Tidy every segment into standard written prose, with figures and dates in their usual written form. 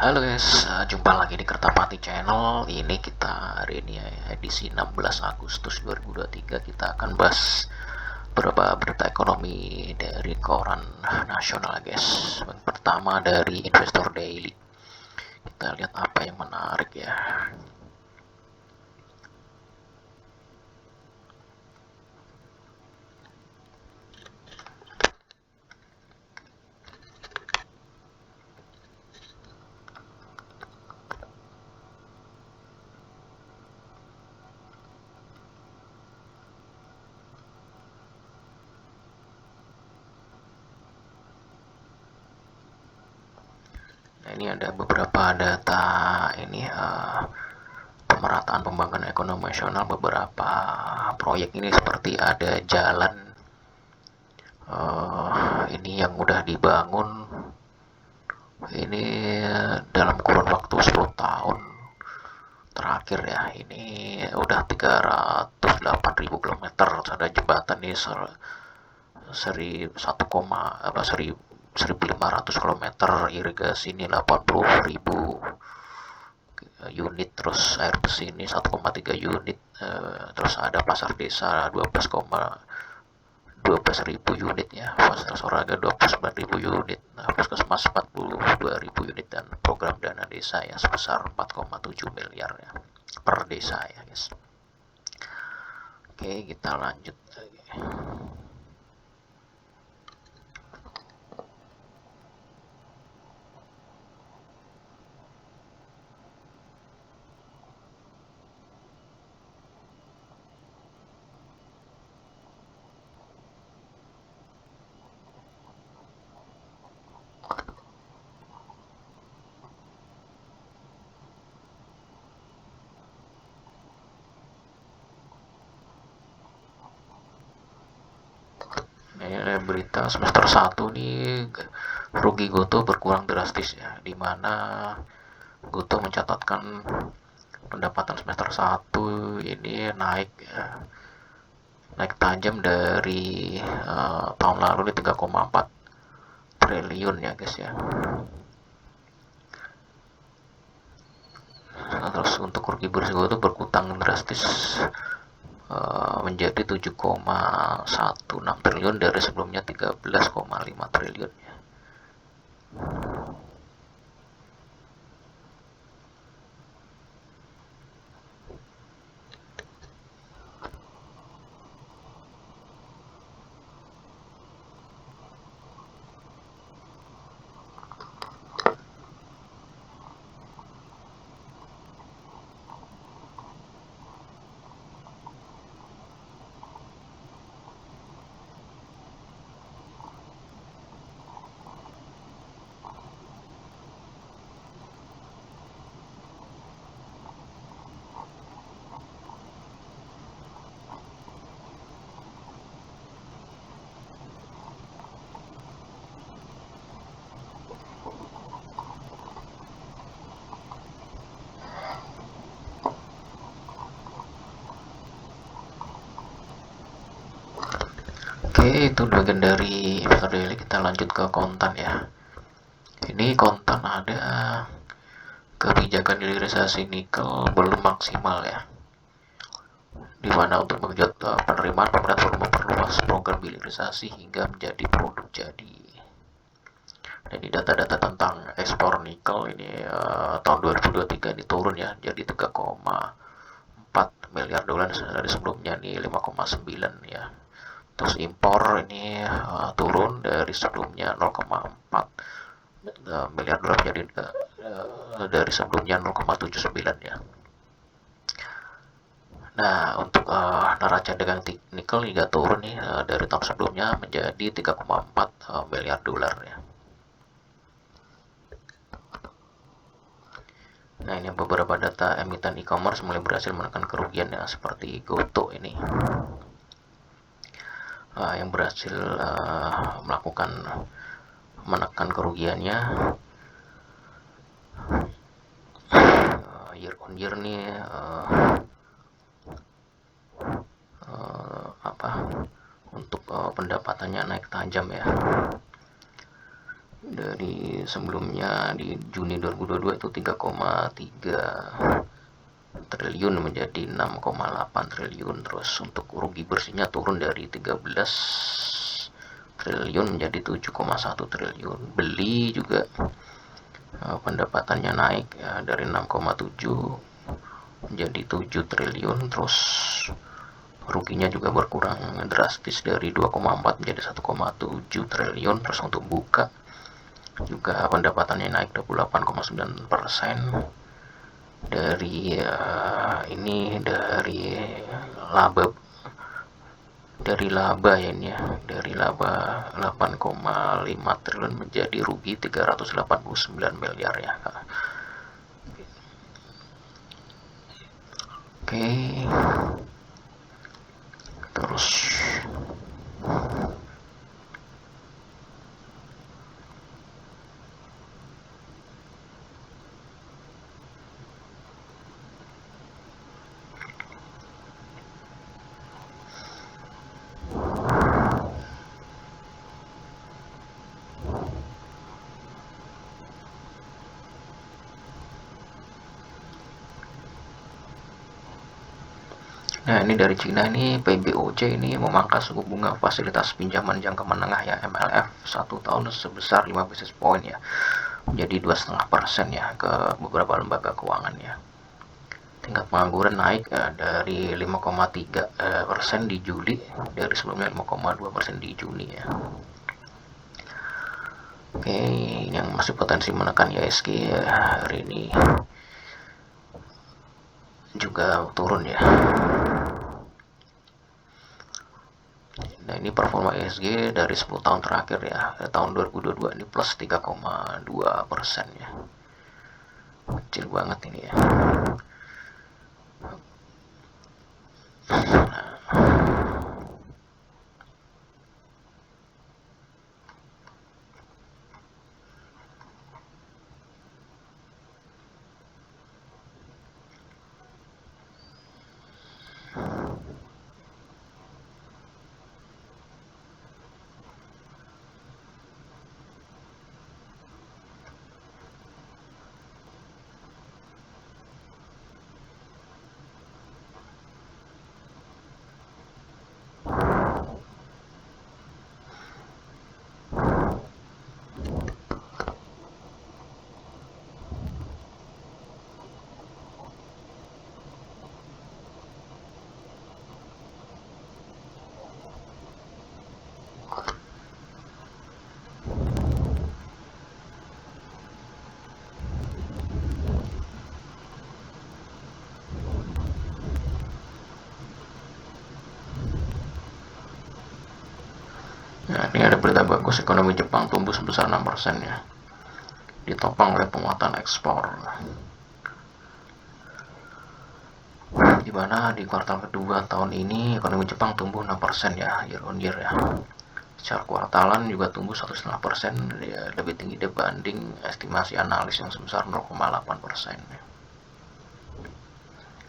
Halo guys, jumpa lagi di Kertapati Channel. Ini kita hari ini ya, edisi 16 Agustus 2023. Kita akan bahas beberapa berita ekonomi dari koran nasional guys. Pertama dari Investor Daily. Kita lihat apa yang menarik ya. Nah, ini ada beberapa data ini pemerataan pembangunan ekonomi nasional. Beberapa proyek ini seperti ada jalan ini yang udah dibangun ini dalam kurun waktu 10 tahun terakhir ya. Ini udah 308.000 kilometer. Ada jembatan nih 1,500 kilometer, irigasi ini 80.000 unit, terus air bersih ini 1,3 unit, terus ada pasar desa 12.000 unit ya, fasilitas olahraga 29.000 unit, puskesmas 42.000 unit, dan program dana desa ya sebesar 4,7 miliar ya per desa ya guys. Oke, kita lanjut lagi. Ini ada berita semester 1 nih, rugi Goto berkurang drastis ya, dimana Goto mencatatkan pendapatan semester 1 ini naik tajam dari tahun lalu ini 3,4 triliun ya guys ya. Nah, terus untuk rugi bersih Goto berkurang drastis menjadi 7,16 triliun dari sebelumnya 13,5 triliun ya. Oke, itu bagian dari Investor Daily. Kita lanjut ke konten ya. Ini konten ada kebijakan hilirisasi nikel belum maksimal ya, dimana untuk menggenjot penerimaan, pemerintah perlu memperluas program hilirisasi hingga menjadi produk jadi. Dan di data-data tentang ekspor nikel ini tahun 2023 ini turun ya, jadi 3,4 miliar dolar dari sebelumnya nih 5,9 ya. Terus impor ini turun dari sebelumnya 0,4 miliar dolar menjadi dari sebelumnya 0,79 ya. Nah, untuk neraca dagang nikel juga turun nih dari tahun sebelumnya menjadi 3,4 miliar dolar ya. Nah, ini beberapa data emiten e-commerce mulai berhasil menekan kerugian ya, seperti Goto ini yang berhasil menekan kerugiannya year on year nih untuk pendapatannya naik tajam ya. Dari sebelumnya di Juni 2022 itu 3,3 triliun menjadi 6,8 triliun. Terus untuk rugi bersihnya turun dari 13 triliun menjadi 7,1 triliun. Beli juga pendapatannya naik ya, dari 6,7 menjadi 7 triliun. Terus ruginya juga berkurang drastis dari 2,4 menjadi 1,7 triliun. Terus untuk buka juga pendapatannya naik 28,9% dari laba ya ini ya, dari laba 8,5 triliun menjadi rugi 389 miliar ya. Oke, terus nah ini dari Cina, ini PBOC ini memangkas suku bunga fasilitas pinjaman jangka menengah ya MLF 1 tahun sebesar 5 basis point ya, menjadi 2,5% ya ke beberapa lembaga keuangan ya. Tingkat pengangguran naik dari 5,3% di Juli, dari sebelumnya 5,2% di Juni ya. Oke, yang masih potensi menekan ISG ya, hari ini juga turun ya. Nah ini performa ISG dari 10 tahun terakhir ya, tahun 2022 ini plus 3,2% ya, kecil banget ini ya. Nah ini ada berita bagus, ekonomi Jepang tumbuh sebesar 6% ya, ditopang oleh penguatan ekspor. Di mana di kuartal kedua tahun ini ekonomi Jepang tumbuh 6% ya, year on year ya. Secara kuartalan juga tumbuh 1,5% ya, lebih tinggi dibanding estimasi analis yang sebesar 0,8%.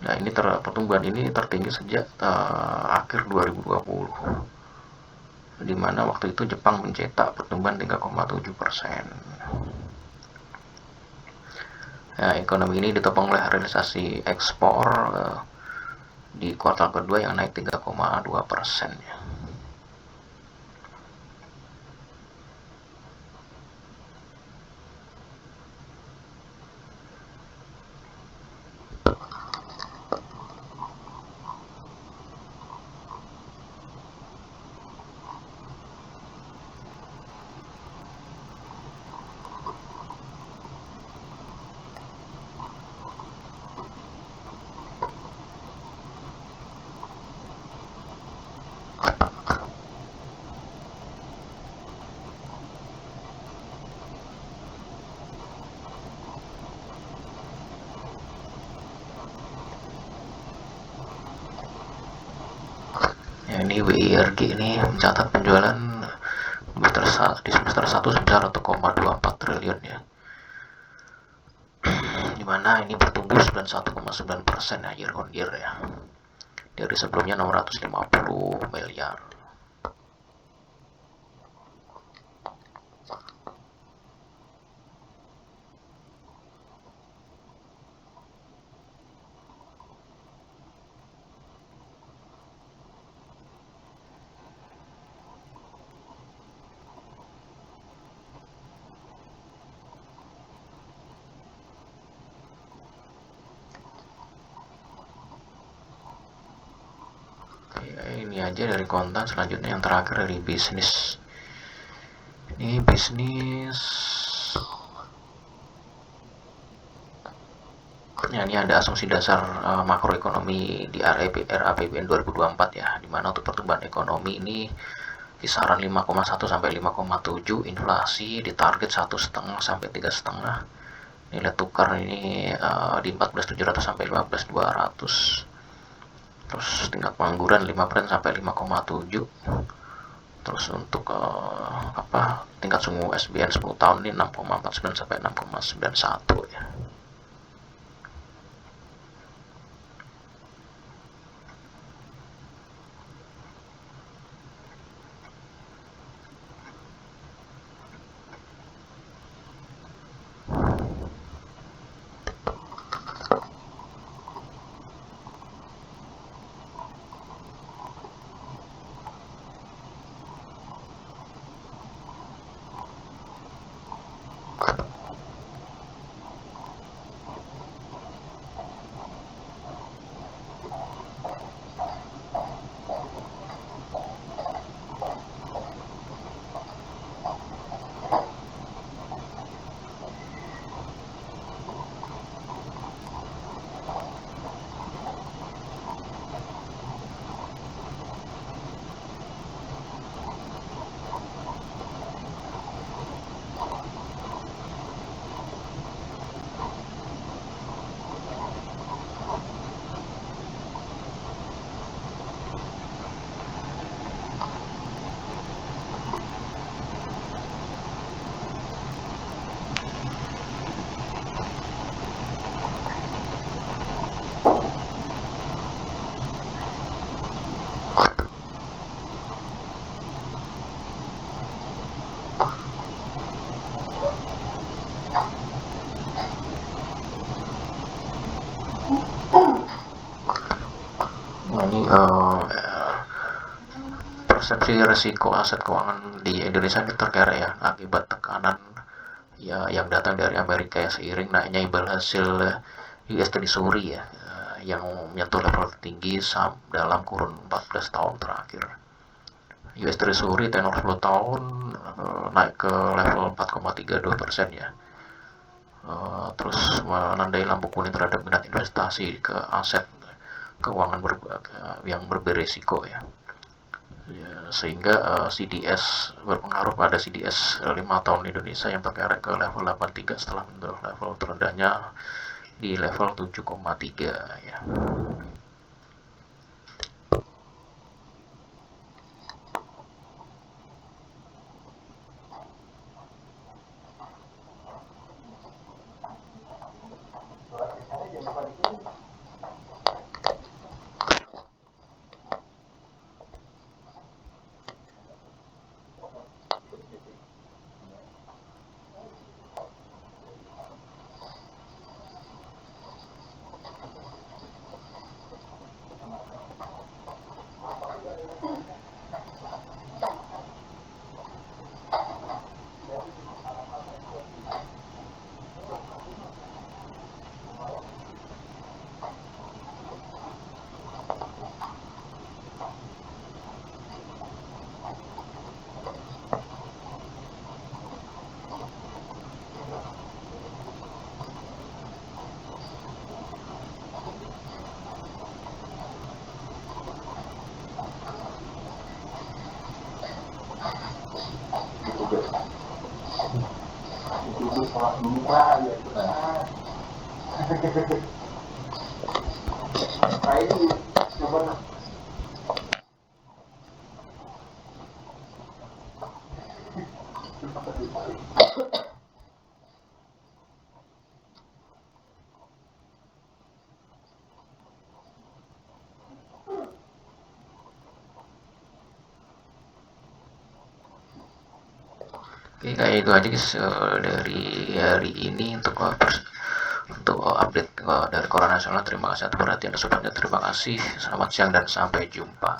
Nah ini pertumbuhan ini tertinggi sejak akhir 2020, di mana waktu itu Jepang mencetak pertumbuhan 3,7%. Nah, ekonomi ini ditopang oleh realisasi ekspor di kuartal kedua yang naik 3,2% ya. Ya, ini WIRG ini mencatat penjualan di semester 1 sebesar 1,24 triliun ya, dimana ini bertumbuh 91,9% ya year on year ya, dari sebelumnya 650 miliar. ini aja dari konten. Selanjutnya yang terakhir dari bisnis. Ini bisnis. Ya, ini ada asumsi dasar makroekonomi di RAPBN 2024 ya, dimana untuk pertumbuhan ekonomi ini kisaran 5,1 sampai 5,7, inflasi ditarget 1,5 sampai 3,5, nilai tukar ini di 14.700 sampai 15.200, terus tingkat pengangguran 5% sampai 5,7, terus untuk tingkat suku SBN 10 tahun ini 6,49 sampai 6,91 ya. Ini persepsi risiko aset keuangan di Indonesia ini terkera ya, akibat tekanan ya yang datang dari Amerika ya, seiring naiknya imbal hasil US Treasury ya, yang menyentuh level tinggi dalam kurun 14 tahun terakhir. US Treasury tenor 10 tahun naik ke level 4,32% ya. Terus menandai lampu kuning terhadap minat investasi ke aset keuangan yang berberesiko ya. Sehingga CDS berpengaruh pada CDS 5 tahun Indonesia yang terkerek ke level 83 setelah menyentuh level terendahnya di level 7,3 ya. Itu sekolah buka ya kita. Nah ini coba Oke, kayak itu aja guys dari hari ini untuk update dari Korea Nasional. Terima kasih atas perhatian dan supportnya. Terima kasih, selamat siang dan sampai jumpa.